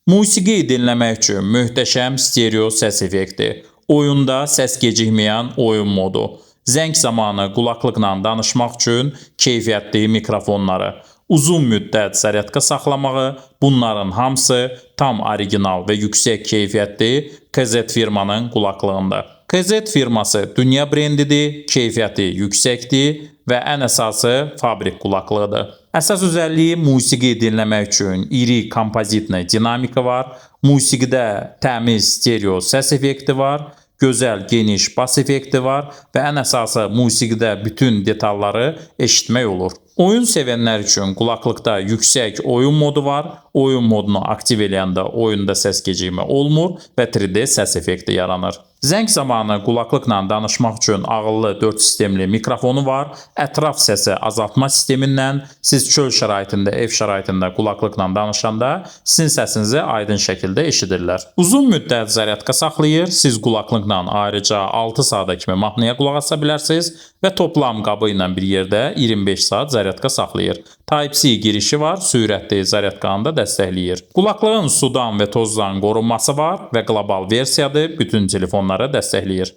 Musiqi dinləmək üçün möhtəşəm stereo səs effekti, oyunda səs gecikməyən oyun modu, zəng zamanı qulaqlıqla danışmaq üçün keyfiyyətli mikrofonları, uzun müddət zaryadka saxlamağı, bunların hamısı tam orijinal və yüksək keyfiyyətli KZ firmanın qulaqlığında. KZ firması dünya brendidir, keyfiyyəti yüksəkdir və ən əsası fabrik qulaqlığıdır. Əsas özelliği musiqi dinləmək üçün iri kompozitli dinamika var, musiqidə təmiz stereo səs effekti var, gözəl geniş bas effekti var və ən əsası musiqidə bütün detalları eşitmək olur. Oyun sevənlər üçün qulaqlıqda yüksək oyun modu var. Oyun modunu aktiv eləyəndə oyunda səs gecikmə olmur və 3D səs effekti yaranır. Zəng zamanı qulaqlıqla danışmaq üçün ağıllı 4 sistemli mikrofonu var. Ətraf səsi azaltma sistemindən siz çöl şəraitində, ev şəraitində qulaqlıqla danışanda sizin səsinizi aydın şəkildə eşidirlər. Uzun müddət zaryadka saxlayır. Siz qulaqlıqla ayrıca 6 saata kimi mahnıya qulaq asa bilərsiniz və toplam qabı ilə bir yerdə 25 saat zaryadka saxlayır. Type-C girişi var, sürətli zaryadkanı da dəstəkləyir. Qulaqlığın sudan və tozdan qorunması var və qlobal versiyadır, bütün telefonlara dəstəkləyir.